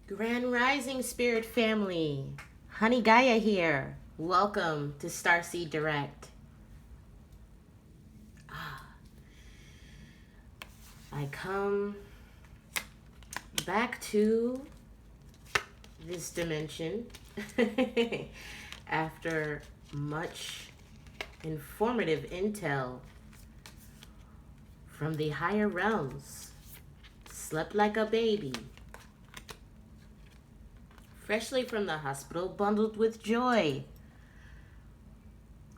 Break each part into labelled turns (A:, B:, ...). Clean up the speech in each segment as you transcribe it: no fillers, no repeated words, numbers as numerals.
A: Grand Rising Spirit Family, Honey Gaia here. Welcome to Starseed Direct. I come back to this dimension after much informative intel from the higher realms. Slept like a baby. Freshly from the hospital, bundled with joy.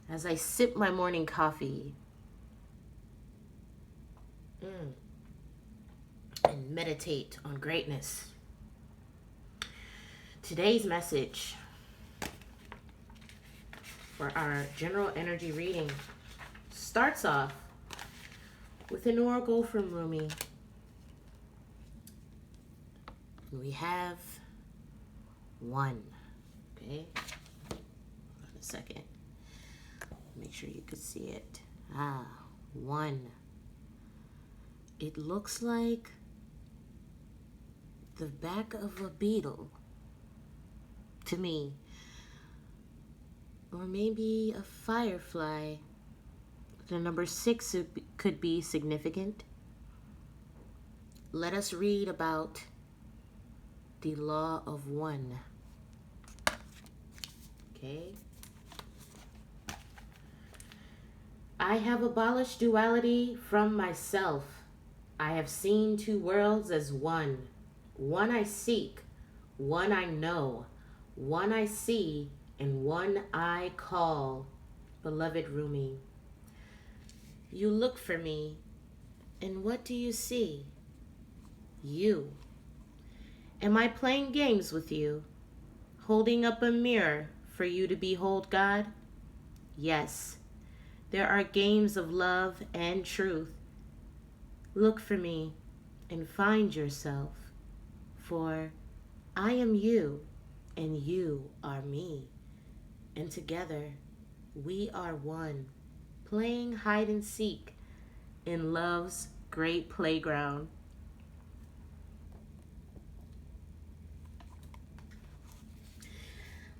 A: As I sip my morning coffee and meditate on greatness. Today's message for our general energy reading starts off with an oracle from Rumi. We have one. Okay, hold on a second. Make sure you could see it. One. It looks like the back of a beetle to me, or maybe a firefly. The number 6 could be significant. Let us read about the law of one. Okay. I have abolished duality from myself. I have seen two worlds as one. One I seek, one I know, one I see, and one I call. Beloved Rumi, you look for me, and what do you see? You. Am I playing games with you? Holding up a mirror for you to behold God? Yes, there are games of love and truth. Look for me and find yourself, for I am you and you are me, and together we are one, playing hide and seek in love's great playground.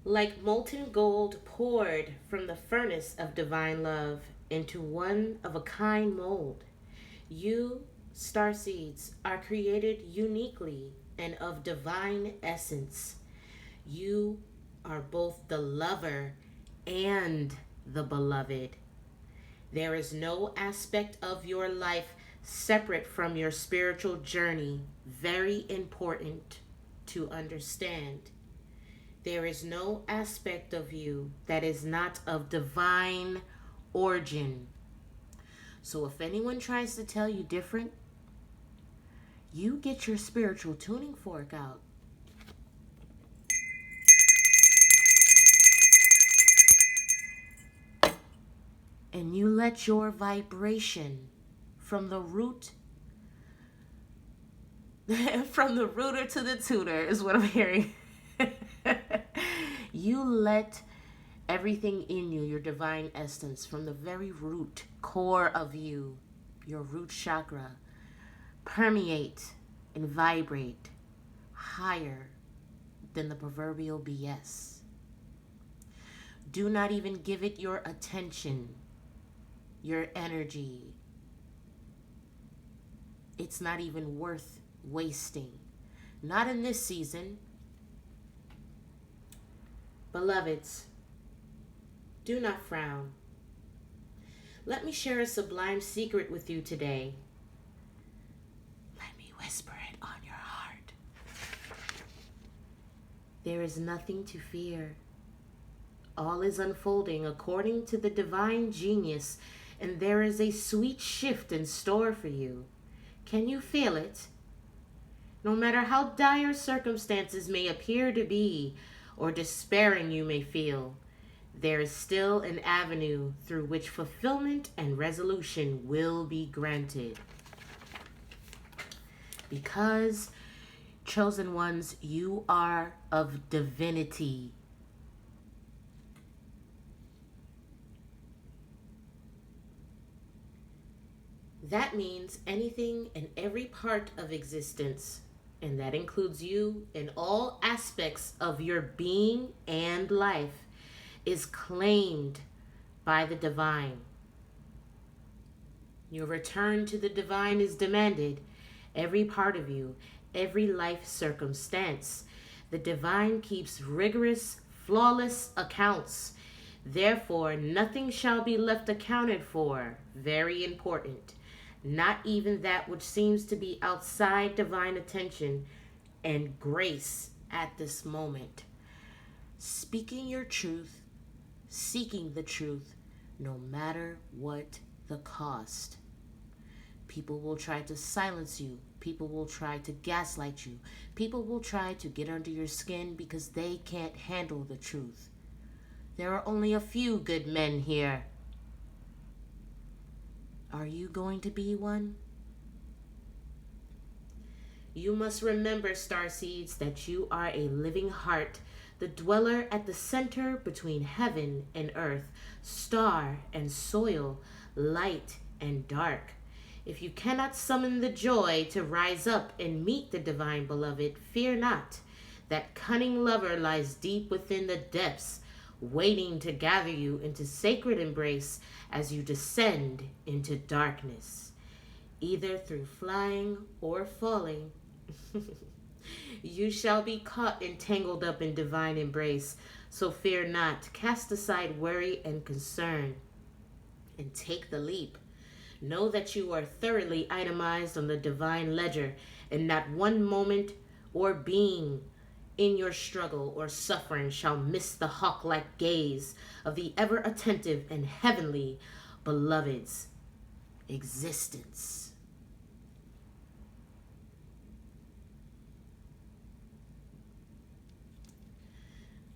A: Like molten gold poured from the furnace of divine love into one of a kind mold, you, starseeds, are created uniquely and of divine essence. You are both the lover and the beloved. There is no aspect of your life separate from your spiritual journey. Very important to understand. There is no aspect of you that is not of divine origin. So if anyone tries to tell you different, you get your spiritual tuning fork out. And you let your vibration from the root, from the rooter to the tutor is what I'm hearing. You let everything in you, your divine essence, from the very root, core of you, your root chakra, permeate and vibrate higher than the proverbial BS. Do not even give it your attention, your energy. It's not even worth wasting. Not in this season. Beloveds, do not frown. Let me share a sublime secret with you today. Let me whisper it on your heart. There is nothing to fear. All is unfolding according to the divine genius, and there is a sweet shift in store for you. Can you feel it? No matter how dire circumstances may appear to be, or despairing you may feel, there is still an avenue through which fulfillment and resolution will be granted. Because, chosen ones, you are of divinity. That means anything and every part of existence and that includes you in all aspects of your being and life, is claimed by the divine. Your return to the divine is demanded. Every part of you, every life circumstance. The divine keeps rigorous, flawless accounts. Therefore, nothing shall be left accounted for. Very important. Not even that which seems to be outside divine attention and grace at this moment. Speaking your truth, seeking the truth, no matter what the cost. People will try to silence you. People will try to gaslight you. People will try to get under your skin because they can't handle the truth. There are only a few good men here. Are you going to be one? You must remember, starseeds, that you are a living heart, the dweller at the center between heaven and earth, star and soil, light and dark. If you cannot summon the joy to rise up and meet the divine beloved, fear not. That cunning lover lies deep within the depths, waiting to gather you into sacred embrace as you descend into darkness. Either through flying or falling, you shall be caught and tangled up in divine embrace. So fear not. Cast aside worry and concern and take the leap. Know that you are thoroughly itemized on the divine ledger, and not one moment or being in your struggle or suffering shall miss the hawk-like gaze of the ever-attentive and heavenly beloved's existence.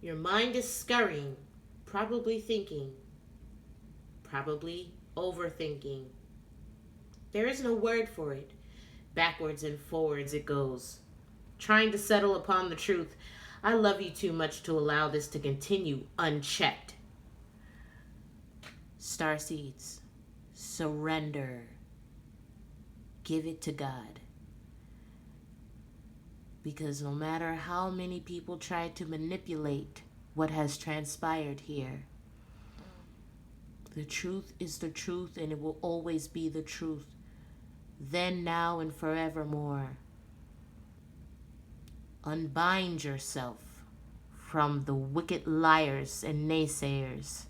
A: Your mind is scurrying, probably thinking, probably overthinking. There is no word for it. Backwards and forwards it goes, trying to settle upon the truth. I love you too much to allow this to continue unchecked. Starseeds, surrender. Give it to God. Because no matter how many people try to manipulate what has transpired here, the truth is the truth, and it will always be the truth. Then, now, and forevermore. Unbind yourself from the wicked liars and naysayers.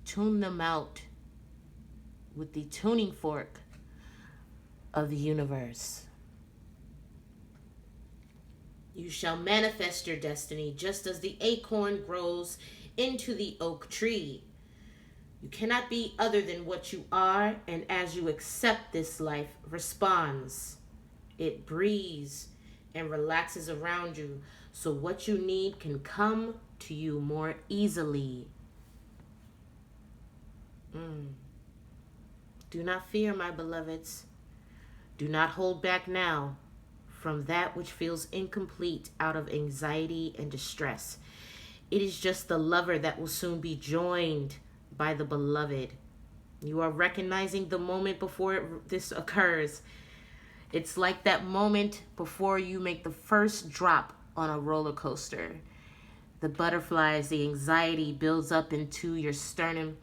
A: Tune them out with the tuning fork of the universe. You shall manifest your destiny just as the acorn grows into the oak tree. You cannot be other than what you are, and as you accept this life responds, it breathes and relaxes around you, so what you need can come to you more easily. Do not fear, my beloveds. Do not hold back now from that which feels incomplete out of anxiety and distress. It is just the lover that will soon be joined by the beloved. You are recognizing the moment before this occurs. It's like that moment before you make the first drop on a roller coaster. The butterflies, the anxiety builds up into your sternum,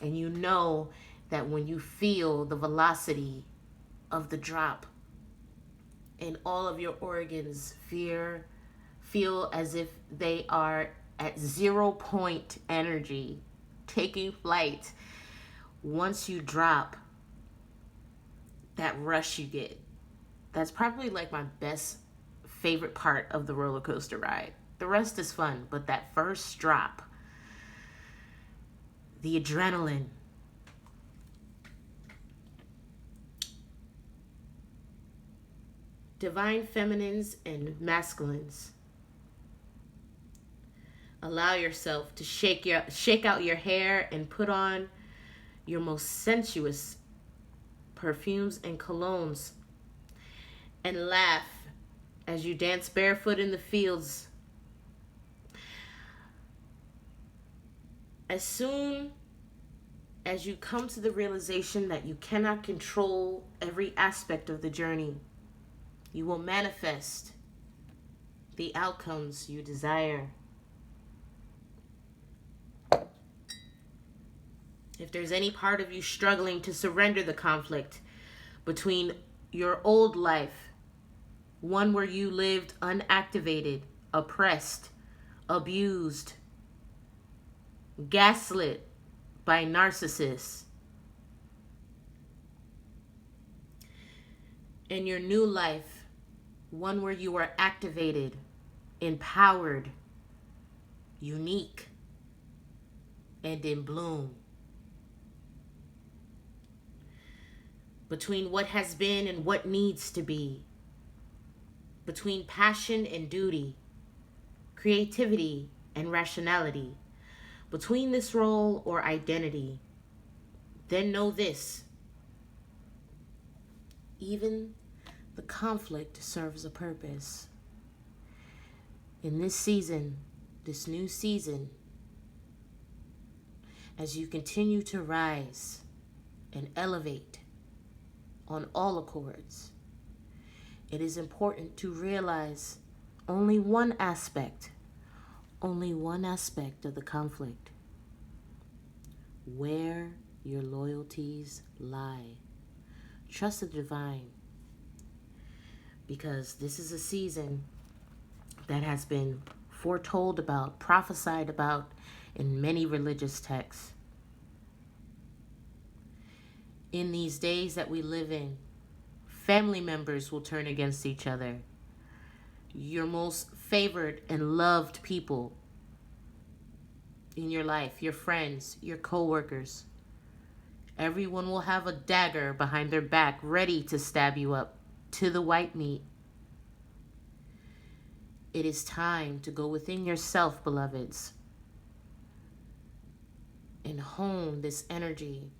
A: and you know that when you feel the velocity of the drop and all of your organs feel as if they are at 0 point energy, taking flight. Once you drop, that rush you get, that's probably like my favorite part of the roller coaster ride. The rest is fun, but that first drop, the adrenaline. Divine feminines and masculines, allow yourself to shake out your hair and put on your most sensuous perfumes and colognes, and laugh as you dance barefoot in the fields. As soon as you come to the realization that you cannot control every aspect of the journey, You will manifest the outcomes you desire. If there's any part of you struggling to surrender the conflict between your old life, one where you lived unactivated, oppressed, abused, gaslit by narcissists, and your new life, one where you are activated, empowered, unique, and in bloom. Between what has been and what needs to be. Between passion and duty. Creativity and rationality. Between this role or identity. Then know this. Even the conflict serves a purpose. In this season, this new season, as you continue to rise and elevate on all accords, it is important to realize only one aspect of the conflict, where your loyalties lie. Trust the divine, because this is a season that has been foretold about, prophesied about in many religious texts. In these days that we live in, family members will turn against each other. Your most favored and loved people in your life, your friends, your co-workers. Everyone will have a dagger behind their back ready to stab you up to the white meat. It is time to go within yourself, beloveds, and hone this energy.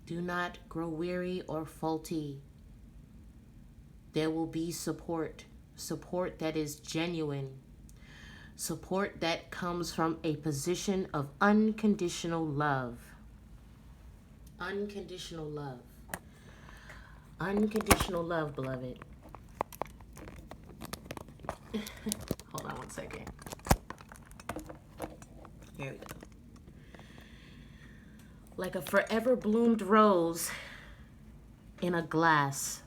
A: Do not grow weary or faulty. There will be support that is genuine, support that comes from a position of unconditional love. Unconditional love. Unconditional love, beloved. Hold on one second. Here we go. Like a forever bloomed rose in a glass,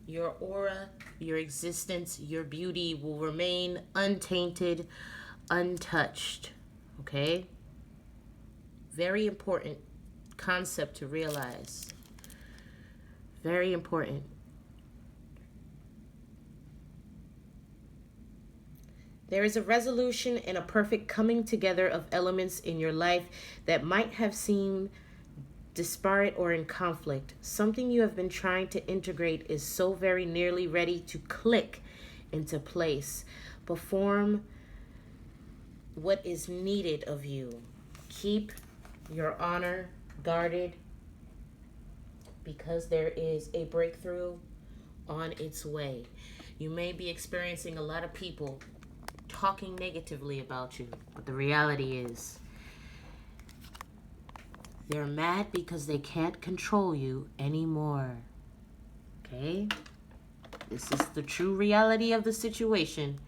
A: your aura, your existence, your beauty will remain untainted, untouched. Okay? Very important concept to realize. Very important. There is a resolution and a perfect coming together of elements in your life that might have seemed disparate or in conflict. Something you have been trying to integrate is so very nearly ready to click into place. Perform what is needed of you. Keep your honor guarded, because there is a breakthrough on its way. You may be experiencing a lot of people talking negatively about you, but the reality is they're mad because they can't control you anymore. Okay? This is the true reality of the situation.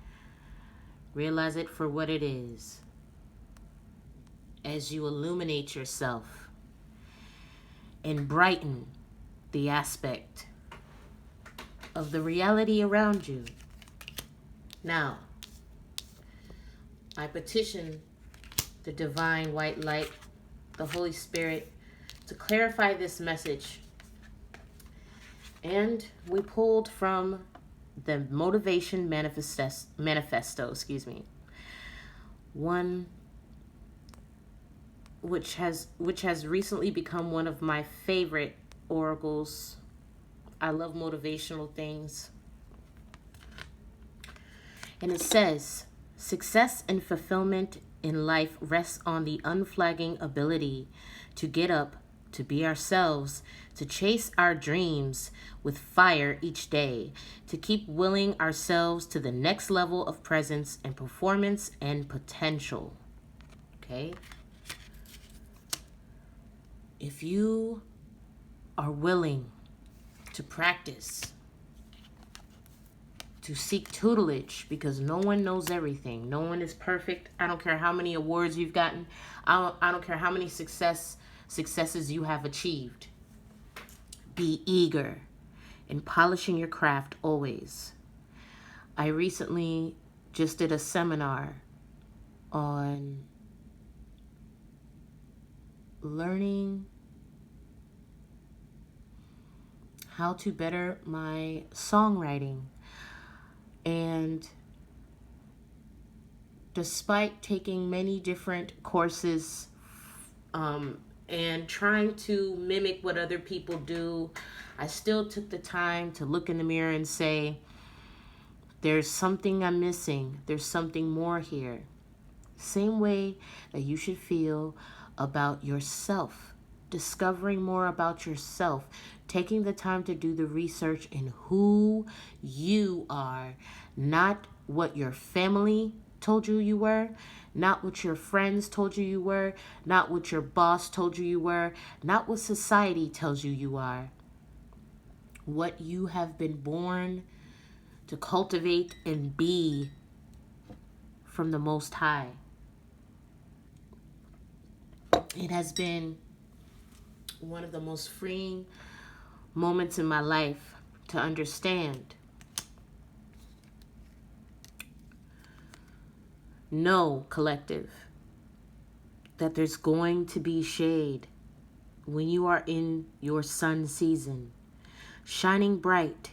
A: Realize it for what it is. As you illuminate yourself and brighten the aspect of the reality around you. Now, I petition the divine white light, the Holy Spirit, to clarify this message. And we pulled from the Motivation Manifesto, one which has recently become one of my favorite oracles. I love motivational things. And it says, success and fulfillment in life rests on the unflagging ability to get up, to be ourselves, to chase our dreams with fire each day, to keep willing ourselves to the next level of presence and performance and potential. Okay? If you are willing to practice, to seek tutelage, because no one knows everything. No one is perfect. I don't care how many awards you've gotten. I don't care how many successes you have achieved. Be eager in polishing your craft always. I recently just did a seminar on learning how to better my songwriting. And despite taking many different courses and trying to mimic what other people do, I still took the time to look in the mirror and say, there's something I'm missing. There's something more here. Same way that you should feel about yourself, discovering more about yourself, taking the time to do the research in who you are, not what your family told you you were, not what your friends told you you were, not what your boss told you you were, not what society tells you you are. What you have been born to cultivate and be from the Most High. It has been one of the most freeing moments in my life to understand. Know, collective, that there's going to be shade when you are in your sun season, shining bright,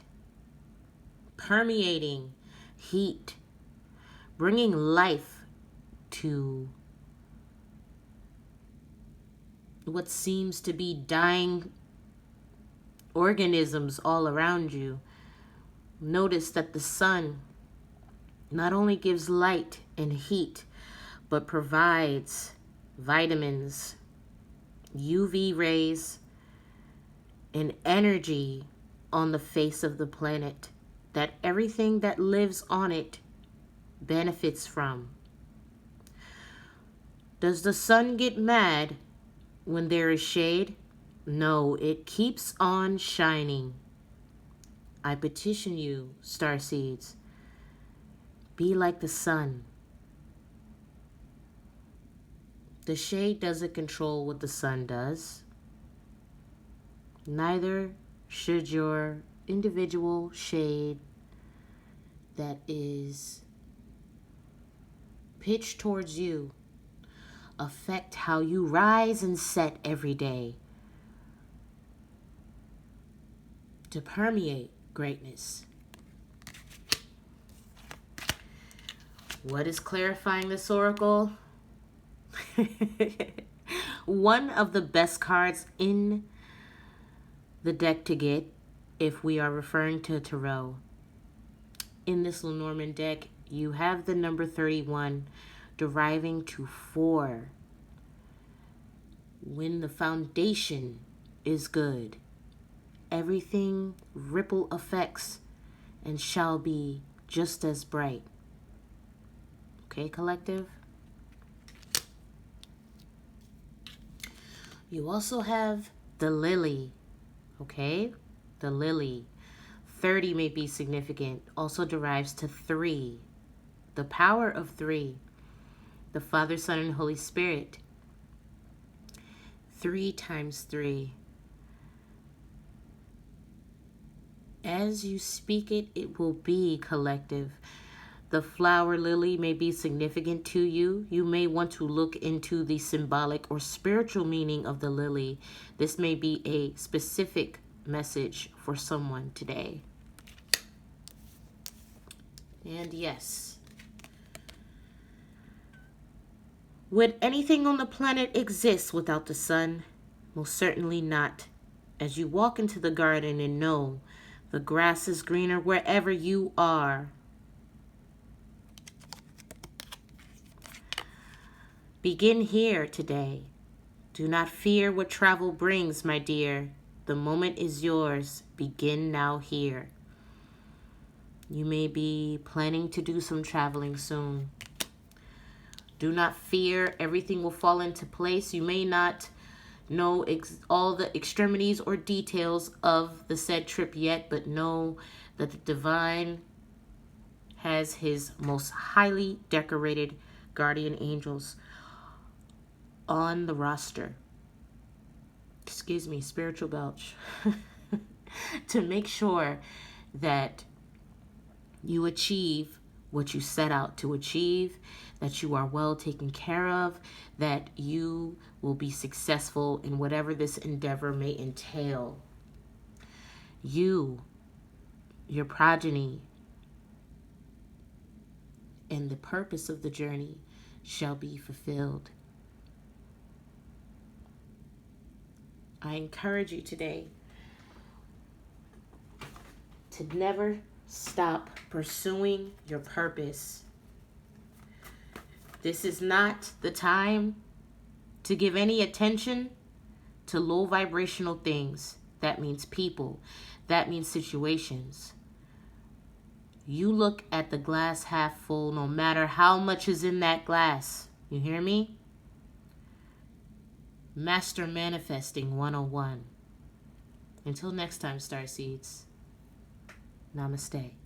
A: permeating heat, bringing life to what seems to be dying organisms all around you. Notice that the sun not only gives light and heat, but provides vitamins, UV rays, and energy on the face of the planet that everything that lives on it benefits from. Does the sun get mad when there is shade? No, it keeps on shining. I petition you, starseeds, be like the sun. The shade doesn't control what the sun does. Neither should your individual shade that is pitched towards you affect how you rise and set every day to permeate greatness. What is clarifying this oracle? One of the best cards in the deck to get, if we are referring to tarot. In this Lenormand deck, you have the number 31 deriving to 4. When the foundation is good, everything ripple effects and shall be just as bright. Okay, collective? You also have the lily, okay? The lily. 30 may be significant, also derives to 3. The power of 3. The Father, Son, and Holy Spirit. 3 times 3. As you speak it, it will be, collective. The flower lily may be significant to you. You may want to look into the symbolic or spiritual meaning of the lily. This may be a specific message for someone today. And yes, would anything on the planet exist without the sun? Most certainly not. As you walk into the garden and know the grass is greener wherever you are. Begin here today. Do not fear what travel brings, my dear. The moment is yours. Begin now here. You may be planning to do some traveling soon. Do not fear. Everything will fall into place. You may not know all the extremities or details of the said trip yet, but know that the divine has his most highly decorated guardian angels on the roster. Excuse me, spiritual belch. To make sure that you achieve what you set out to achieve, that you are well taken care of, that you will be successful in whatever this endeavor may entail. You, your progeny, and the purpose of the journey shall be fulfilled. I encourage you today to never stop pursuing your purpose. This is not the time to give any attention to low vibrational things. That means people. That means situations. You look at the glass half full no matter how much is in that glass. You hear me? Master Manifesting 101. Until next time, Starseeds. Namaste.